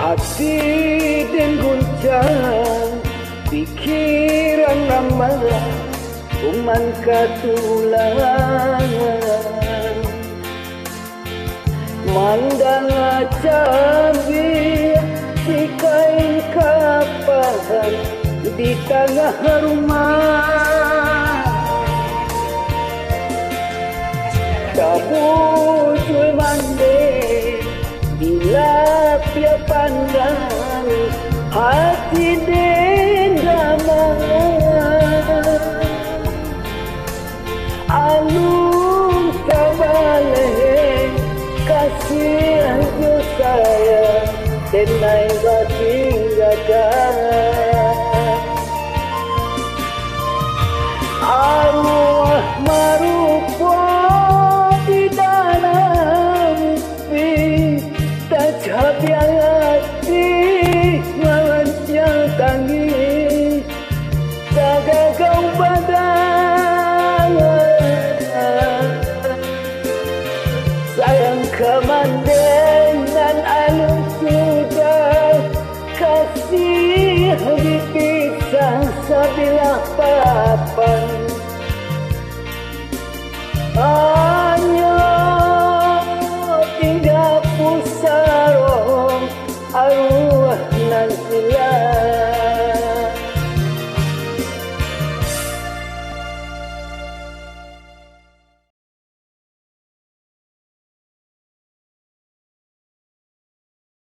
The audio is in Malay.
Hati dan guncang, pikiran ramah, kuman katulangan. Mandang cabai di kain kapahan di tengah rumah. Kabujul mande bila pia pandang hati dendamang. Alung kabale kasih yo saya tenai bating gada. Arwah marupa di dalam tajhabian hati melanjang tangis gagau badan. Sayang kemandangan alun sudah kasih dipisah sebilah papan. Hanya tinggal pusarong arwah nan hilang.